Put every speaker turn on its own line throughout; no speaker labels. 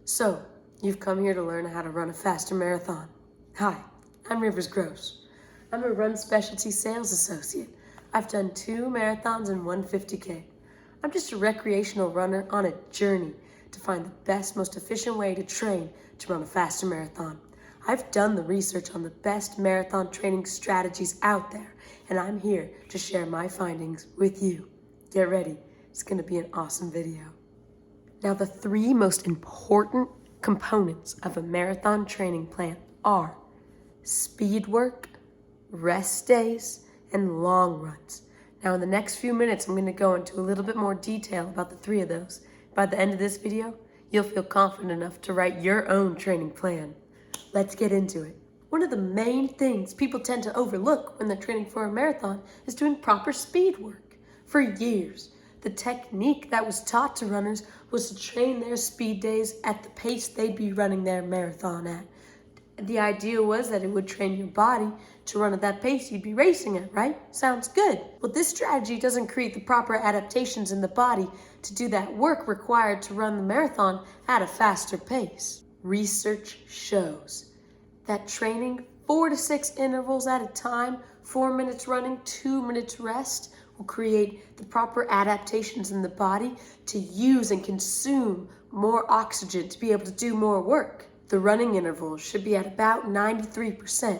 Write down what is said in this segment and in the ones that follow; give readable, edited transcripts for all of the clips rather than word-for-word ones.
So, you've come here to learn how to run a faster marathon. Hi, I'm Rivers Gross. I'm a Run Specialty Sales Associate. I've done 2 marathons and 1 50K. I'm just a recreational runner on a journey to find the best, most efficient way to train to run a faster marathon. I've done the research on the best marathon training strategies out there, and I'm here to share my findings with you. Get ready, it's gonna be an awesome video. Now, the 3 most important components of a marathon training plan are speed work, rest days, and long runs. Now, in the next few minutes, I'm going to go into a little bit more detail about the 3 of those. By the end of this video, you'll feel confident enough to write your own training plan. Let's get into it. One of the main things people tend to overlook when they're training for a marathon is doing proper speed work. For years, the technique that was taught to runners was to train their speed days at the pace they'd be running their marathon at. The idea was that it would train your body to run at that pace you'd be racing at, right? Sounds good. Well, this strategy doesn't create the proper adaptations in the body to do that work required to run the marathon at a faster pace. Research shows that training 4 to 6 intervals at a time, 4 minutes running, 2 minutes rest, will create the proper adaptations in the body to use and consume more oxygen to be able to do more work. The running interval should be at about 93%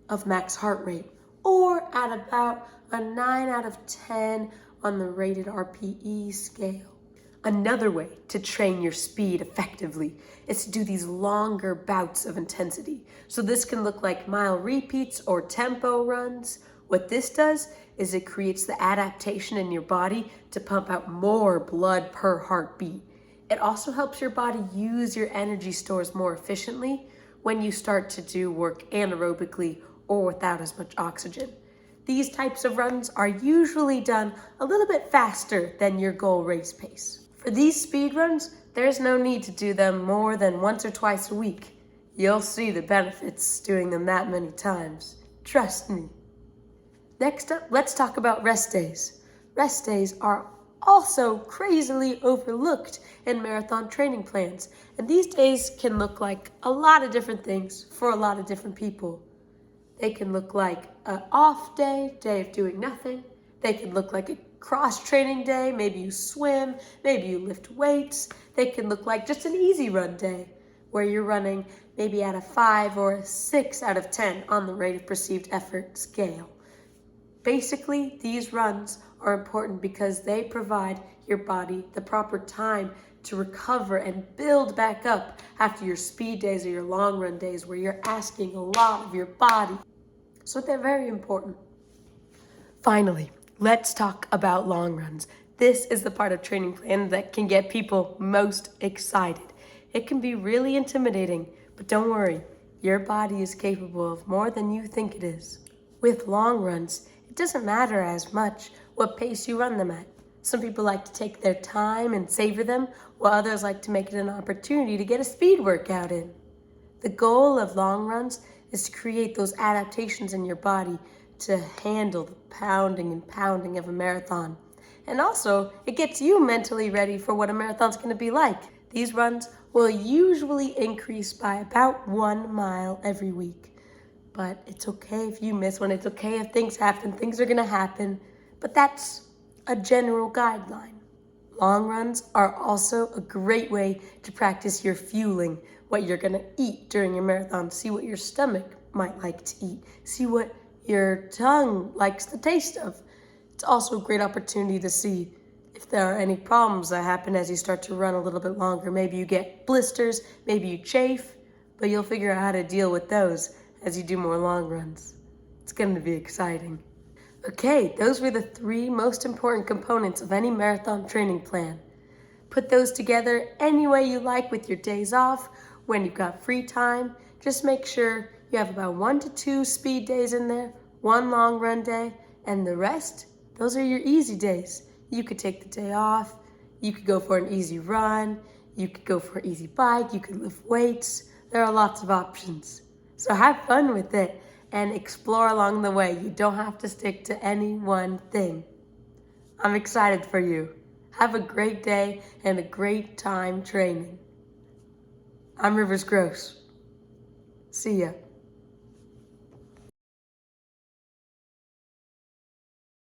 of max heart rate, or at about a 9 out of 10 on the rated RPE scale. Another way to train your speed effectively is to do these longer bouts of intensity. So this can look like mile repeats or tempo runs. What this does is it creates the adaptation in your body to pump out more blood per heartbeat. It also helps your body use your energy stores more efficiently when you start to do work anaerobically or without as much oxygen. These types of runs are usually done a little bit faster than your goal race pace. For these speed runs, there's no need to do them more than once or twice a week. You'll see the benefits doing them that many times. Trust me. Next up, let's talk about rest days. Rest days are also crazily overlooked in marathon training plans. And these days can look like a lot of different things for a lot of different people. They can look like an off day of doing nothing. They can look like a cross-training day. Maybe you swim, maybe you lift weights. They can look like just an easy run day where you're running maybe at a 5 or a 6 out of 10 on the rate of perceived effort scale. Basically, these runs are important because they provide your body the proper time to recover and build back up after your speed days or your long run days where you're asking a lot of your body. So they're very important. Finally, let's talk about long runs. This is the part of training plan that can get people most excited. It can be really intimidating, but don't worry, your body is capable of more than you think it is. With long runs, it doesn't matter as much what pace you run them at. Some people like to take their time and savor them, while others like to make it an opportunity to get a speed workout in. The goal of long runs is to create those adaptations in your body to handle the pounding and pounding of a marathon. And also, it gets you mentally ready for what a marathon's going to be like. These runs will usually increase by about 1 mile every week. But it's okay if you miss one. It's okay if things happen. Things are going to happen. But that's a general guideline. Long runs are also a great way to practice your fueling, what you're going to eat during your marathon. See what your stomach might like to eat. See what your tongue likes the taste of. It's also a great opportunity to see if there are any problems that happen as you start to run a little bit longer. Maybe you get blisters, maybe you chafe, but you'll figure out how to deal with those as you do more long runs. It's going to be exciting. Okay, those were the 3 most important components of any marathon training plan. Put those together any way you like with your days off, when you've got free time. Just make sure you have about 1 to 2 speed days in there, 1 long run day, and the rest, those are your easy days. You could take the day off, you could go for an easy run, you could go for an easy bike, you could lift weights. There are lots of options. So have fun with it and explore along the way. You don't have to stick to any one thing. I'm excited for you. Have a great day and a great time training. I'm Rivers Gross. See ya.